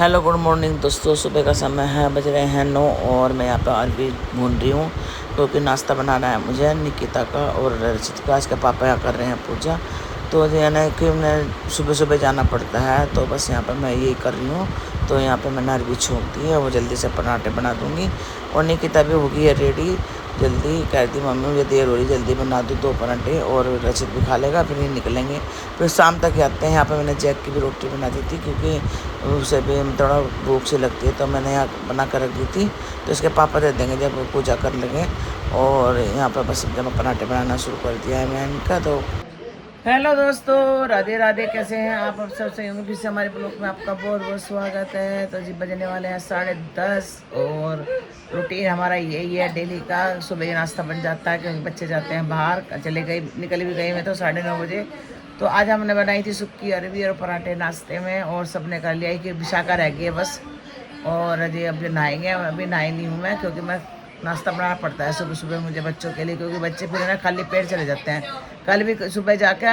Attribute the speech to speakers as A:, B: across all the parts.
A: Hello good morning दोस्तों। सुबह का समय है, बज रहे हैं 9 और मैं यहाँ पर अरबी भून रही हूँ क्योंकि नाश्ता बनाना है मुझे निकिता का और रचित का। आज के पापा यहाँ कर रहे हैं पूजा, तो ये ना कि मैं सुबह सुबह जाना पड़ता है, तो बस यहाँ पर मैं यही कर रही हूँ। तो यहाँ पे मैंने अरबी छोंक दी है, वो जल्दी से पराठे बना दूँगी। और निकिता भी होगी है रेडी, जल्दी कह दी मम्मी मुझे देर हो रही, जल्दी बना दूँ 2 पराठे और रचित भी खा लेगा, फिर ये निकलेंगे। फिर शाम तक आते हैं। यहाँ पे मैंने जैक की भी रोटी बना दी थी क्योंकि उसे भी थोड़ा भूख सी लगती है, तो मैंने यहाँ बना कर रख दी थी। तो इसके पापा दे देंगे जब वो पूजा कर लेंगे। और यहाँ पर बस जब पराठे बनाना शुरू कर दिया है मैं इनका। तो हेलो दोस्तों, राधे राधे, कैसे हैं आप सब सही होंगे। फिर से हमारे ब्लॉग में आपका बहुत बहुत स्वागत है। तो जी बजने वाले हैं 10:30 और रूटीन हमारा यही है डेली का। सुबह ही नाश्ता बन जाता है क्योंकि बच्चे जाते हैं बाहर, चले गए निकल भी गई मैं तो 9:30 बजे। तो आज हमने बनाई थी सुक्की अरबी और पराठे नाश्ते में, और सबने कर लिया कि विशाखा रह गई है बस। और अजय अब नहाएंगे, अभी नहाई नहीं हूँ मैं क्योंकि मैं नाश्ता बनाना पड़ता है सुबह सुबह मुझे बच्चों के लिए, क्योंकि बच्चे फिर ना खाली पेट चले जाते हैं। कल भी सुबह जाके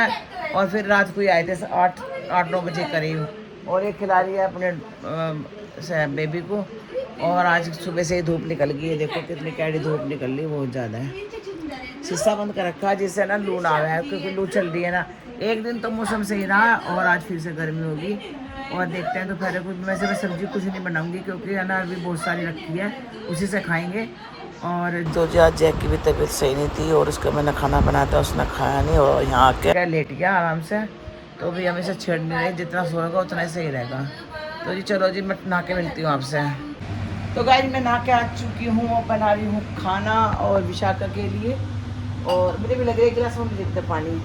A: और फिर रात को ही आए थे 8-9 बजे करीब, और ये खिला रही है अपने बेबी को। और आज सुबह से ही धूप निकल गई है, देखो कितनी कैडी धूप निकल रही है, बहुत ज़्यादा है। शीशा बंद कर रखा है जिससे ना लू ना आया है, क्योंकि लू चल रही है ना। एक दिन तो मौसम सही रहा और आज फिर से गर्मी होगी। और देखते हैं दोपहर को वैसे मैं सब्जी कुछ नहीं बनाऊंगी क्योंकि है ना अभी बहुत सारी रखी है, उसी से खाएंगे। और तो जो आज जैक की भी तबीयत सही नहीं थी और उसका मैंने खाना बनाया था, उसने खाया नहीं और यहाँ आके लेट गया आराम से। तो भी हमेशा छेड़ नहीं रही, जितना सोएगा उतना ही सही रहेगा। तो जी चलो जी, मैं नहा के मिलती हूँ आपसे। तो गाइस मैं नहा के आ चुकी हूँ और बना रही हूँ खाना और विशाखा के लिए। और मुझे भी लग रहा है एक गिलास में देखते पानी।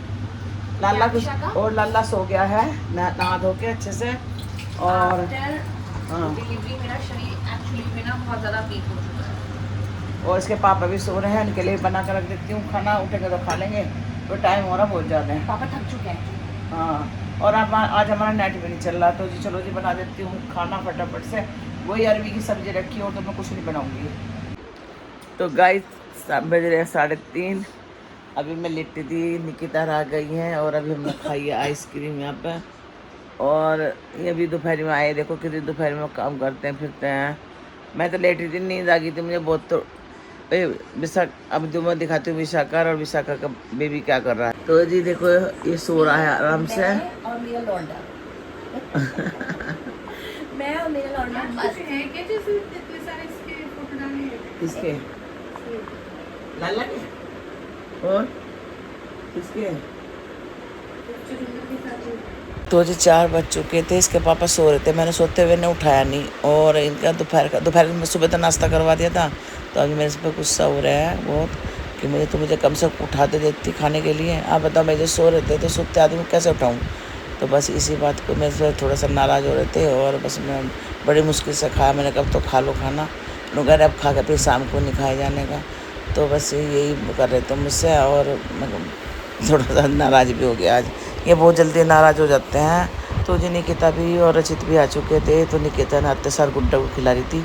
A: लाला कुछ और लाला सो गया है नहा धो के अच्छे से। और
B: डिलीवरी मेरा शरीर एक्चुअली में ना बहुत ज़्यादा वीक हो चुका है।
A: और इसके पापा भी सो रहे हैं, उनके लिए बना कर रख देती हूँ खाना, उठेंगे तो खा लेंगे। तो टाइम हो रहा बहुत ज़्यादा है,
B: पापा थक चुके हैं।
A: हाँ। और अब आज हमारा नेट भी नहीं चल रहा, तो जी चलो जी बना देती हूँ खाना फटाफट से। वही अरबी की सब्जी रखी और तो मैं कुछ नहीं बनाऊँगी। तो गाइस बज रहे 3:30, अभी मैं लेटी थी, निकिता आ गई है और अभी हमने खाई है आइसक्रीम यहाँ पे। और ये भी दोपहर में आए, देखो कितनी दोपहर में काम करते हैं फिरते हैं। मैं तो लेटी थी, नींद आ गई थी मुझे बहुत। तो अब जो मैं दिखाती हूँ विशाखा, और विशाखा का बेबी क्या कर रहा है। तो जी देखो ये सो रहा है आराम से।
B: और मेरा लौंडा मैं और मेरा लौंडा मस्त है।
A: किसके? लाला के और किसके? तो जी 4 बज चुके थे, इसके पापा सो रहे थे, मैंने सोते हुए ने उठाया नहीं। और इनका दोपहर में सुबह तो नाश्ता करवा दिया था, तो अभी मेरे पर गुस्सा हो रहा है बहुत कि मुझे कम से कम उठाते देती खाने के लिए। आप बताओ, मैं जो सो रहे थे तो सोते आदमी कैसे उठाऊँ। तो बस इसी बात को मेरे से थोड़ा सा नाराज़ हो रहे थे। और बस मैं बड़ी मुश्किल से खाया, मैंने कब तो खा लो खाना, मगर अब खा के फिर शाम को नहीं खाए जाने का। तो बस यही कर रहे थे मुझसे, और मैं थोड़ा सा नाराज़ भी हो गया आज। ये बहुत जल्दी नाराज़ हो जाते हैं। तो जी निकिता भी और रचित भी आ चुके थे, तो निकिता ने आते सार गुड्डा को खिला रही थी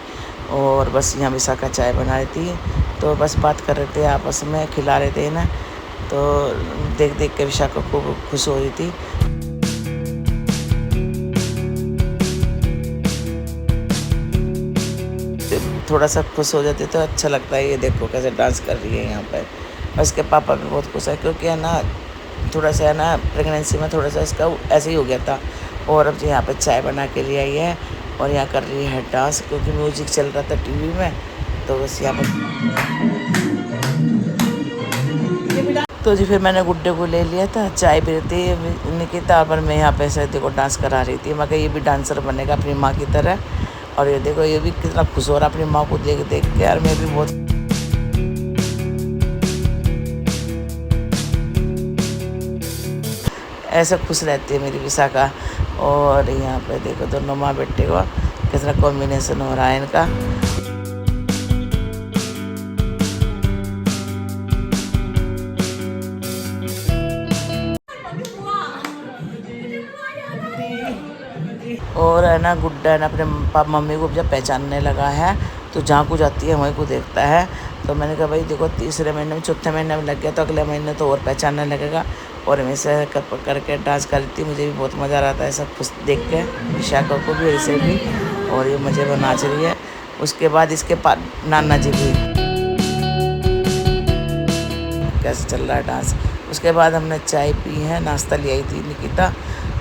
A: और बस यहाँ विशाखा चाय बना रही थी। तो बस बात कर रहे थे आपस में, खिला रहे थे ना। तो देख देख के विशाखा को खुश हो रही थी। थोड़ा सा खुश हो जाती तो अच्छा लगता है। ये देखो कैसे डांस कर रही है यहाँ पर। और इसके पापा भी बहुत खुश है क्योंकि है ना थोड़ा सा है ना प्रेगनेंसी में थोड़ा सा इसका ऐसे ही हो गया था। और अब यहाँ पे चाय बना के लिए आई है और यहाँ कर रही है डांस, क्योंकि म्यूजिक चल रहा था टीवी में। तो बस यहाँ पर तो जी फिर मैंने गुड्डे को ले लिया था, चाय भी थी निकिता, पर मैं यहाँ पे से देखो डांस करा रही थी। मैं ये भी डांसर बनेगा अपनी माँ की तरह। और ये देखो ये भी कितना खुश हो रहा है अपनी माँ को देख देख के। यार मैं भी बहुत ऐसा खुश रहती है मेरी विशाखा। और यहाँ पे देखो दोनों माँ बेटे को कितना कॉम्बिनेशन हो रहा है इनका। और है ना गुड्डा है ना अपने मम्मी को जब पहचानने लगा है, तो जहाँ को जाती है वहीं को देखता है। तो मैंने कहा भाई देखो, तीसरे महीने में 4थे महीने में लग गया, तो अगले महीने तो और पहचानने लगेगा। और हमेशा करके डांस करती, मुझे भी बहुत मज़ा आता है सब कुछ देख के, विशाखा को भी ऐसे भी। और ये मज़े में नाच रही है। उसके बाद इसके नाना जी भी, कैसे चल रहा है डांस। उसके बाद हमने चाय पी है, नाश्ता ले आई थी निकिता।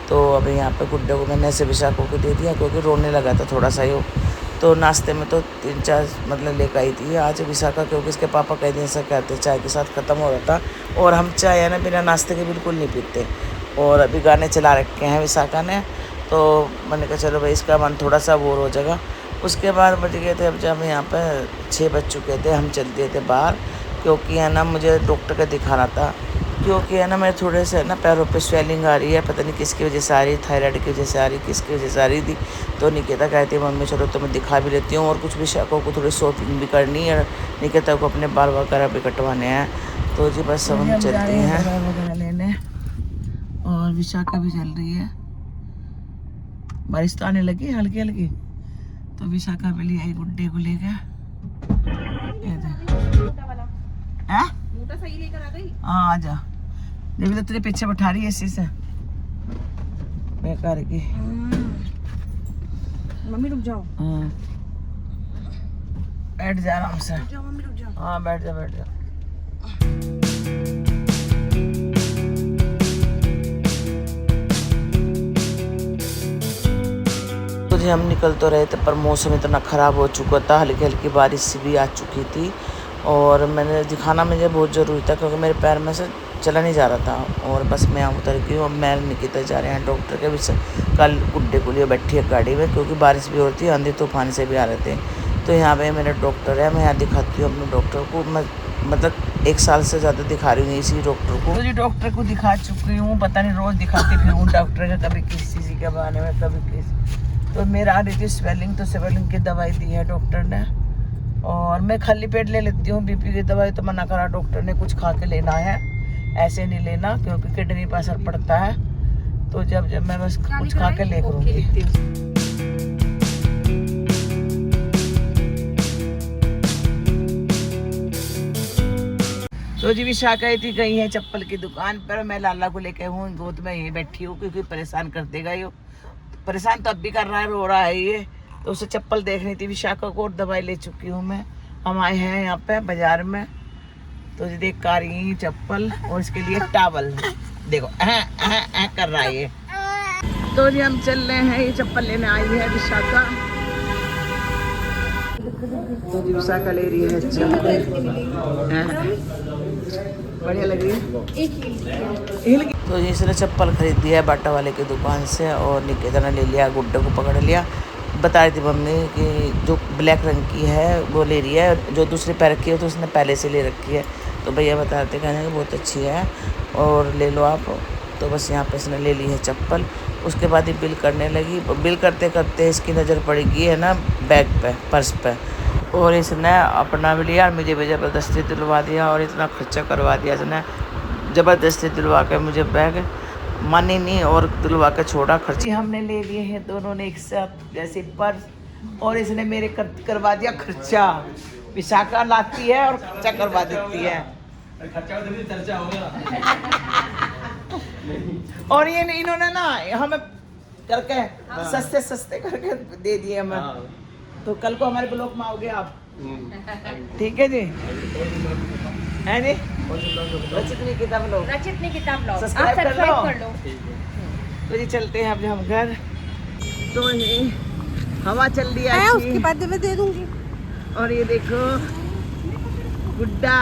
A: तो अभी यहाँ पे गुड्डे को मैंने ऐसे विशाखा को दे दिया क्योंकि रोने लगा था थोड़ा सा ही। तो नाश्ते में तो 3-4 मतलब लेकर आई थी आज विशाखा, क्योंकि इसके पापा कई दिन से कहते चाय के साथ ख़त्म हो रहा था। और हम चाय है ना बिना नाश्ते के बिल्कुल नहीं पीते। और अभी गाने चला रखे हैं विशाखा ने, तो मैंने कहा चलो भाई इसका मन थोड़ा सा बोर हो जाएगा। उसके बाद बज गए थे, अब जब यहाँ पर 6 बज चुके थे, हम चल दिए थे बाहर, क्योंकि है ना मुझे डॉक्टर का दिखाना था। क्योंकि है ना मेरे थोड़े से ना पैरों पे स्वेलिंग आ रही है, पता नहीं किसकी वजह से आ रही, थायराइड की वजह से आ रही, किसकी वजह से आ रही थी। तो निकिता कहती है मम्मी चलो तो मैं दिखा भी लेती हूँ, और कुछ विशाखा को थोड़ी शॉपिंग भी करनी है, निकिता को अपने बाल वगैरह भी कटवाने हैं। तो जी बस हम चलते हैं वगैरह लेने, और विशाखा भी चल रही है। बारिश तो आने लगी हल्की हल्की, तो विशाखा भी ले आई गुड्डे को लेकर।
B: सही लेकर आ गई।
A: हाँ आजा, देवी तो तेरे पीछे बैठा रही है इसी से बेकार की।
B: मम्मी रुक जाओ।
A: बैठ जा आराम से।
B: रुक जाओ मम्मी, रुक जाओ।
A: हाँ बैठ जा बैठ जा। तो जी हम निकल तो रहे थे, पर मौसम इतना ख़राब हो चुका था, हल्की हल्की बारिश भी आ चुकी थी। और मैंने दिखाना मुझे बहुत ज़रूरी था क्योंकि मेरे पैर में से चला नहीं जा रहा था। और बस मैं उतर गई और मैं निकिता जा रहे हैं डॉक्टर के भी। कल गुड्डे को लिए बैठी है गाड़ी में, क्योंकि बारिश भी होती है, आंधी तूफान से भी आ रहे थे। तो यहाँ पे मेरा डॉक्टर है, मैं यहाँ दिखाती हूँ अपने डॉक्टर को। मैं मतलब 1 साल से ज़्यादा दिखा रही हूँ इसी डॉक्टर को। तो जी डॉक्टर को दिखा चुकी हूँ, पता नहीं रोज़ दिखाती फिर हूँ डॉक्टर का, कभी किसी चीज़ के बहाने में, कभी किस। तो मेरा आ रही थी स्वेलिंग, तो स्वेलिंग की दवाई दी है डॉक्टर ने। और मैं खाली पेट ले लेती हूँ बीपी की दवाई, तो मना करा डॉक्टर ने, कुछ खा के लेना है, ऐसे नहीं लेना क्योंकि किडनी पर असर पड़ता है। तो जब मैं बस कुछ खा के ले करूँगी। तो जी विशाखा थी गई है चप्पल की दुकान पर, मैं लाला को लेके हूँ गोद में यहीं बैठी हूँ, क्योंकि परेशान कर देगा ये। परेशान तो अब भी कर रहा है, रो रहा है ये। तो उसे चप्पल देखनी थी विशाखा को, और दवाई ले चुकी हूँ मैं। हम आए हैं यहाँ पे बाजार में, तो जी देख कर रही चप्पल, और इसके लिए टावल देखो कर रहा है ये। तो जी हम चल रहे हैं, ये चप्पल लेने आई है विशाखा। तो जी विशाखा ले रही है चप्पल, बढ़िया लग रही है। तो जी इसने चप्पल खरीदी है बाटा वाले की दुकान से, और निकिता ने ले लिया, गुड्डे को पकड़ लिया। बता रही थी मम्मी कि जो ब्लैक रंग की है वो ले रही है, जो दूसरी पैर की है तो उसने पहले से ले रखी है। तो भैया बता रहे थे, कहने कि बहुत अच्छी है और ले लो आप। तो बस यहाँ पे इसने ले ली है चप्पल। उसके बाद ही बिल करने लगी। बिल करते करते इसकी नज़र पड़ेगी है ना बैग पे, पर्स पे, और इसने अपना भी लिया, मुझे भी ज़बरदस्ती दिलवा दिया, और इतना खर्चा करवा दिया इसने ज़बरदस्ती दिलवा के मुझे बैग, मानी नहीं और दिलवा के छोड़ा। खर्ची हमने ले लिए हैं दोनों ने एक साथ, जैसे पर्स, और इसने मेरे करवा दिया खर्चा। विशाखा लाती है और खर्चा करवा देती है। और ये इन्होंने ना हमें करके सस्ते सस्ते करके दे दिए हमें। तो कल को हमारे ब्लॉक में आओगे आप, ठीक है जी, है जी। रचित निकिता ब्लॉग सब्सक्राइब कर लो। तो जी चलते हैं अब हम घर। तो ये हवा चल रही है, उसके बाद मैं दे दूंगी। और ये देखो गुड्डा,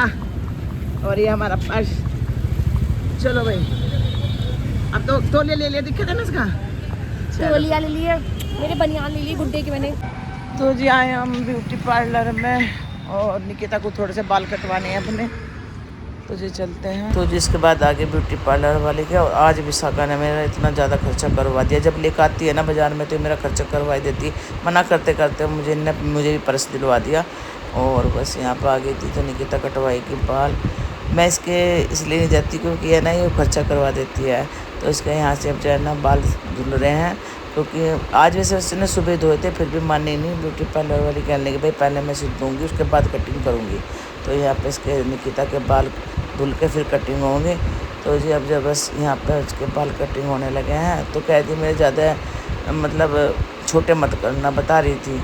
A: और ये हमारा पर्स। चलो भाई, अब तो तौलिया ले लिया, दिक्कत है ना इसका,
B: तौलिया ले लिए, मेरे बनियान ले लिए गुड्डे के मैंने।
A: तो जी आए हम ब्यूटी पार्लर में, और निकिता को थोड़े से बाल कटवाने हैं अपने। तो जी चलते हैं। तो जी इसके बाद आगे ब्यूटी पार्लर वाले के, और आज विशाखा ने मेरा इतना ज़्यादा खर्चा करवा दिया। जब लेकर आती है ना बाज़ार में तो मेरा खर्चा करवा देती है, मना करते करते मुझे भी पर्स दिलवा दिया। और बस यहाँ पर आ गई थी, तो निकिता कटवाएगी बाल। मैं इसके इसलिए नहीं जाती क्योंकि है ना ये खर्चा करवा देती है। तो इसके यहाँ से अब जो है ना बाल धुल रहे हैं, क्योंकि आज वैसे उसने सुबह धोए थे, फिर भी मानी नहीं। ब्यूटी पार्लर वाली कहने कि भाई पहले मैं सिल दूँगी, उसके बाद कटिंग करूँगी। तो यहाँ पे इसके निकिता के बाल धुल के फिर कटिंग होंगे। तो जी अब जब बस यहाँ पे उसके बाल कटिंग होने लगे हैं, तो कह दी मेरे ज़्यादा मतलब छोटे मत करना बता रही थी।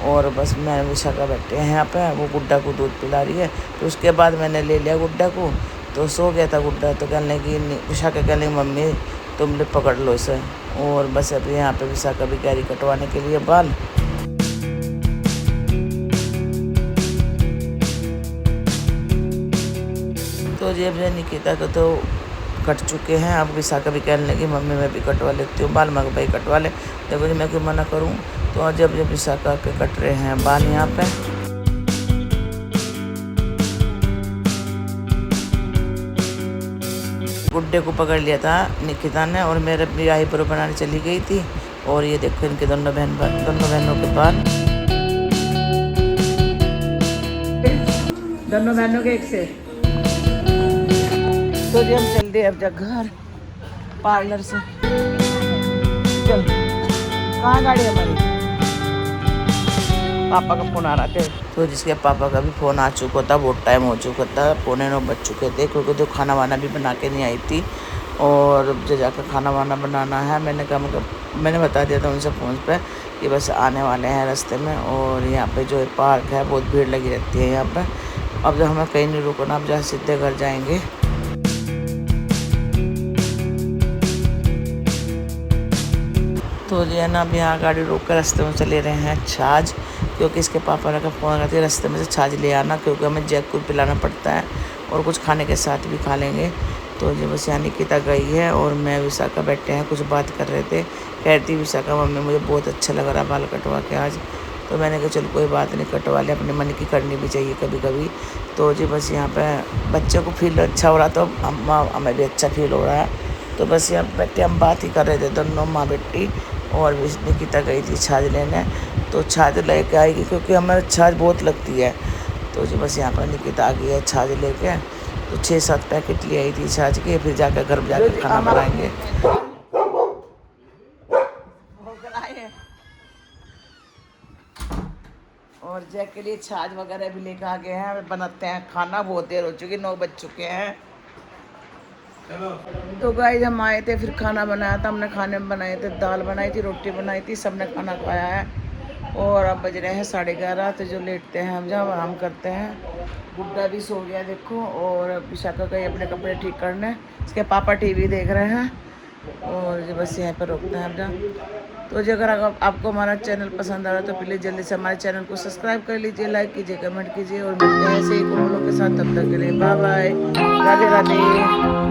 A: और बस मैं विशाखा बैठे हैं यहाँ पे, वो गुड्डा को दूध पिला रही है। तो उसके बाद मैंने ले लिया गुड्डा को, तो सो गया था गुड्डा। तो कहने लगी विशाखा, कहने लगी मम्मी तुम लोग पकड़ लो इसे। और बस अभी यहाँ पे विशाखा भी गहरी कटवाने के लिए बाल। तो ये अब निकिता को तो कट चुके हैं। अब विशाखा भी कहने लगी मम्मी मैं भी कटवा लेती हूँ बाल। मैं भाई कटवा ले, देखो मैं क्यों मना करूँ। तो जब विशाखा के कट रहे हैं बाल यहाँ पे। गुड्डे को पकड़ लिया था निकिता ने, और मेरे भी आईब्रो बनाने चली गई थी। और ये देखो इनके दोनों बहनों के बाल, दोनों बहनों के एक से। तो जी हम चल रहे अब जब घर पार्लर से। चल कहाँ गाड़ी हमारी? पापा का फ़ोन आ रहा था। तो जिसके पापा का भी फ़ोन आ चुका था, बहुत टाइम हो चुका था, 8:45 बज चुके थे, क्योंकि तो खाना वाना भी बना के नहीं आई थी। और जो जाकर खाना वाना बनाना है, मैंने बता दिया था उनसे फ़ोन पे कि बस आने वाले हैं रास्ते में। और यहाँ पे जो पार्क है बहुत भीड़ लगी रहती है यहाँ पे। अब जो हमें कहीं नहीं रुकना, अब जहाँ सीधे घर जाएंगे। तो जो है ना अब यहाँ गाड़ी रोक कर रास्ते में चले रहे हैं छाछ, क्योंकि इसके पापा का फ़ोन करते हैं रास्ते में से छाछ ले आना, क्योंकि हमें जैक को पिलाना पड़ता है और कुछ खाने के साथ भी खा लेंगे। तो जो बस यहाँ निकिता गई है और मैं विशाखा बैठे हैं, कुछ बात कर रहे थे। कहती विशाखा मम्मी मुझे बहुत अच्छा लग रहा बाल कटवा के आज। तो मैंने कहा चलो कोई बात नहीं, कटवा ले, अपने मन की करनी भी चाहिए कभी कभी। तो जी बस यहाँ पे बच्चों को फील अच्छा हो रहा, तो हमें भी अच्छा फील हो रहा है। तो बस यहाँ बैठे हम बात ही कर रहे थे दोनों माँ बेटी। और निकिता गई थी छाछ लेने, तो छाछ लेके आएगी, क्योंकि हमें छाछ बहुत लगती है। तो जी बस यहाँ पर निकिता आ गई है छाछ लेके। तो 6-7 पैकेट ले आई थी छाछ के, फिर जाकर घर जाकर खाना बनाएंगे। और जैक के लिए छाछ वगैरह भी लेकर आ गए हैं, बनाते हैं खाना। बहुत देर हो चुकी, 9 बज चुके हैं। तो गाइस हम आए थे, फिर खाना बनाया था हमने। खाने में बनाए थे दाल बनाई थी, रोटी बनाई थी, सबने खाना खाया है। और अब बज रहे हैं 11:30। तो जो लेटते हैं हम जब आराम करते हैं। गुड्डा भी सो गया देखो, और विशाखा गई अपने कपड़े ठीक करने, इसके पापा टीवी देख रहे हैं। और जो बस यहाँ पर रोकते हैं हम जब। तो जो अगर आपको हमारा चैनल पसंद आ रहा है तो प्लीज़ जल्दी से हमारे चैनल को सब्सक्राइब कर लीजिए, लाइक कीजिए, कमेंट कीजिए। और मिलते हैं ऐसे ही लोगों के साथ, तब तक के लिए बाय बाय, राधे राधे।